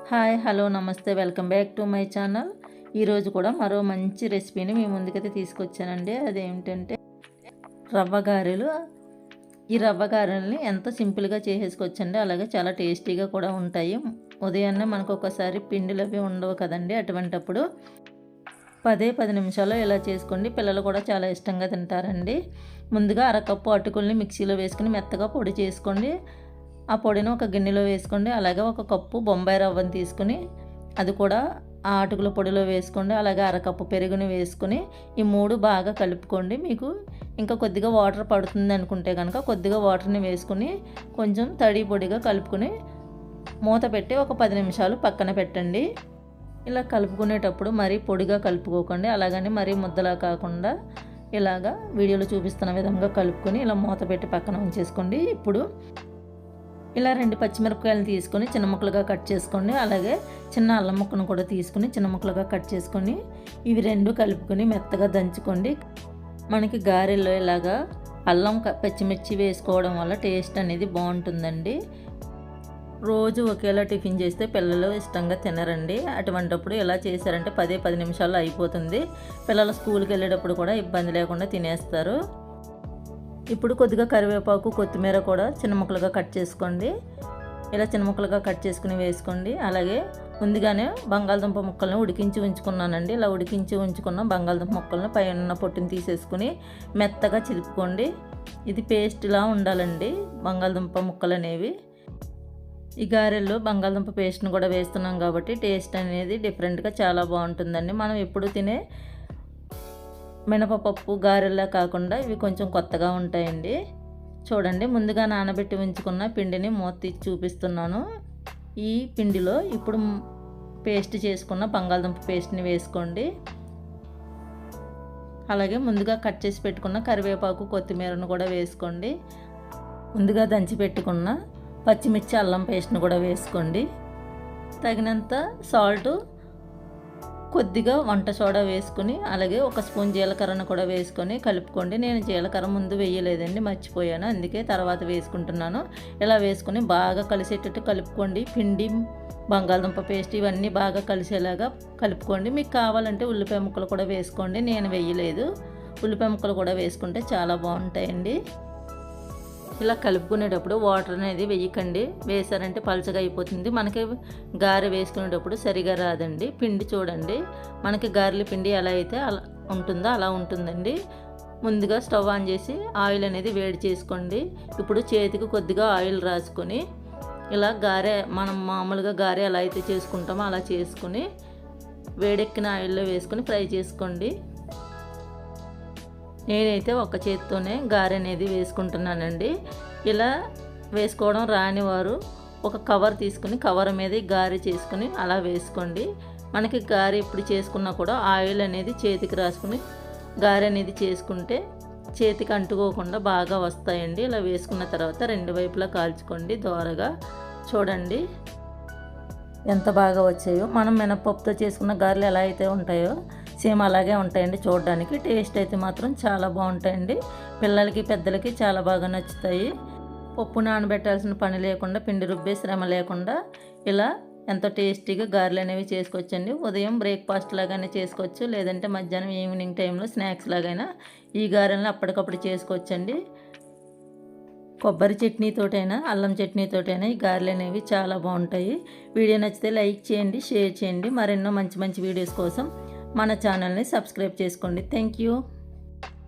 Hi hello నమస్తే welcome back to my channel. ఈరోజు కూడా మరో మంచి రెసిపీని మీ ముందుకైతే తీసుకొచ్చానండి. అదేమిటంటే రవ్వ గారెలు. ఈ రవ్వ గారెల్ని ఎంతో సింపుల్గా చేసేసుకోవచ్చండి. అలాగే చాలా టేస్టీగా కూడా ఉంటాయి. ఉదయాన్నే మనకు ఒకసారి పిండిలు అవి ఉండవు కదండి, అటువంటప్పుడు 10 నిమిషాల్లో ఇలా చేసుకోండి. పిల్లలు కూడా చాలా ఇష్టంగా తింటారండి. ముందుగా అరకప్పు అటుకుల్ని మిక్సీలో వేసుకుని మెత్తగా పొడి చేసుకోండి. ఆ పొడిని ఒక గిన్నెలో వేసుకోండి. అలాగే ఒక కప్పు బొంబాయి రవ్వని తీసుకుని అది కూడా ఆ అటుకుల పొడిలో వేసుకోండి. అలాగే అరకప్పు పెరుగుని వేసుకుని ఈ 3 బాగా కలుపుకోండి. మీకు ఇంకా కొద్దిగా వాటర్ పడుతుంది అనుకుంటే కనుక కొద్దిగా వాటర్ని వేసుకుని కొంచెం తడి పొడిగా కలుపుకొని మూత పెట్టి ఒక 10 నిమిషాలు పక్కన పెట్టండి. ఇలా కలుపుకునేటప్పుడు మరీ పొడిగా కలుపుకోకండి, అలాగని మరీ ముద్దలా కాకుండా ఇలాగా వీడియోలో చూపిస్తున్న విధంగా కలుపుకొని ఇలా మూత పెట్టి పక్కన ఉంచేసుకోండి. ఇప్పుడు ఇలా 2 పచ్చిమిరపకాయలు తీసుకొని చిన్న ముక్కలుగా కట్ చేసుకోండి. అలాగే చిన్న అల్లం ముక్కను కూడా తీసుకుని చిన్న ముక్కలుగా కట్ చేసుకొని ఇవి 2 కలుపుకొని మెత్తగా దంచుకోండి. మనకి గారెల్లో ఇలాగా అల్లం పచ్చిమిర్చి వేసుకోవడం వల్ల టేస్ట్ అనేది బాగుంటుందండి. రోజు ఒకేలా టిఫిన్ చేస్తే పిల్లలు ఇష్టంగా తినరండి. అటువంటప్పుడు ఎలా చేశారంటే 10 నిమిషాల్లో అయిపోతుంది. పిల్లలు స్కూల్కి వెళ్ళేటప్పుడు కూడా ఇబ్బంది లేకుండా తినేస్తారు. ఇప్పుడు కొద్దిగా కరివేపాకు కొత్తిమీర కూడా చిన్న ముక్కలుగా కట్ చేసుకోండి. ఇలా చిన్న ముక్కలుగా కట్ చేసుకుని వేసుకోండి. అలాగే ముందుగానే బంగాళదుంప ముక్కలను ఉడికించి ఉంచుకున్నానండి. ఇలా ఉడికించి ఉంచుకున్న బంగాళదుంప ముక్కలను పైన పొట్టుని తీసేసుకుని మెత్తగా చిలుపుకోండి. ఇది పేస్ట్లా ఉండాలండి బంగాళదుంప ముక్కలు అనేవి. ఈ గారెల్లో బంగాళదుంప పేస్ట్ని కూడా వేస్తున్నాం కాబట్టి టేస్ట్ అనేది డిఫరెంట్గా చాలా బాగుంటుందండి. మనం ఎప్పుడు తినే మినపప్పు గారెల్లా కాకుండా ఇవి కొంచెం కొత్తగా ఉంటాయండి. చూడండి, ముందుగా నానబెట్టి ఉంచుకున్న పిండిని మూత తీసి చూపిస్తున్నాను. ఈ పిండిలో ఇప్పుడు పేస్ట్ చేసుకున్న బంగాళదుంప పేస్ట్ని వేసుకోండి. అలాగే ముందుగా కట్ చేసి పెట్టుకున్న కరివేపాకు కొత్తిమీరను కూడా వేసుకోండి. ముందుగా దంచి పెట్టుకున్న పచ్చిమిర్చి అల్లం పేస్ట్ని కూడా వేసుకోండి. తగినంత సాల్టు, కొద్దిగా వంట సోడా వేసుకుని అలాగే 1 స్పూన్ జీలకర్రను కూడా వేసుకొని కలుపుకోండి. నేను జీలకర్ర ముందు వేయలేదండి, మర్చిపోయాను, అందుకే తర్వాత వేసుకుంటున్నాను. ఇలా వేసుకొని బాగా కలిసేటట్టు కలుపుకోండి. పిండి, బంగాళదుంప పేస్ట్ ఇవన్నీ బాగా కలిసేలాగా కలుపుకోండి. మీకు కావాలంటే ఉల్లిపాయ ముక్కలు కూడా వేసుకోండి, నేను వేయలేదు. ఉల్లిపాయ ముక్కలు కూడా వేసుకుంటే చాలా బాగుంటాయండి. ఇలా కలుపుకునేటప్పుడు వాటర్ అనేది వేయకండి, వేసారంటే పలచగా అయిపోతుంది. మనకి గారె వేసుకునేటప్పుడు సరిగా రాదండి. పిండి చూడండి, మనకి గారెల పిండి ఎలా అయితే అలా ఉంటుందో అలా ఉంటుందండి. ముందుగా స్టవ్ ఆన్ చేసి ఆయిల్ అనేది వేడి చేసుకోండి. ఇప్పుడు చేతికి కొద్దిగా ఆయిల్ రాసుకొని ఇలా గారె మనం మామూలుగా గారె ఎలా అయితే చేసుకుంటామో అలా చేసుకుని వేడెక్కిన ఆయిల్లో వేసుకొని ఫ్రై చేసుకోండి. నేనైతే ఒక చేతితోనే గారె అనేది వేసుకుంటున్నానండి. ఇలా వేసుకోవడం రాని వారు ఒక కవర్ తీసుకుని కవర్ మీద గారె చేసుకుని అలా వేసుకోండి. మనకి గారె ఎప్పుడు చేసుకున్నా కూడా ఆయిల్ అనేది చేతికి రాసుకుని గారె అనేది చేసుకుంటే చేతికి అంటుకోకుండా బాగా వస్తాయండి. ఇలా వేసుకున్న తర్వాత 2 వైపులా కాల్చుకోండి దోరగా. చూడండి ఎంత బాగా వచ్చాయో. మనం మినపప్పుతో చేసుకున్న గారెలు ఎలా అయితే ఉంటాయో సేమ్ అలాగే ఉంటాయండి. చూడడానికి టేస్ట్ అయితే మాత్రం చాలా బాగుంటాయండి. పిల్లలకి పెద్దలకి చాలా బాగా నచ్చుతాయి. పప్పు నానబెట్టాల్సిన పని లేకుండా, పిండి రుబ్బే శ్రమ లేకుండా ఇలా ఎంతో టేస్టీగా గారెలు అనేవి చేసుకోవచ్చండి. ఉదయం బ్రేక్ఫాస్ట్ లాగానే చేసుకోవచ్చు, లేదంటే మధ్యాహ్నం ఈవినింగ్ టైంలో స్నాక్స్ లాగైనా ఈ గారెలను అప్పటికప్పుడు చేసుకోవచ్చండి. కొబ్బరి చట్నీతోటైనా అల్లం చట్నీతోటైనా ఈ గారెలు అనేవి చాలా బాగుంటాయి. వీడియో నచ్చితే లైక్ చేయండి, షేర్ చేయండి. మరెన్నో మంచి మంచి వీడియోస్ కోసం మన ఛానల్ని సబ్స్క్రైబ్ చేసుకోండి. Thank you.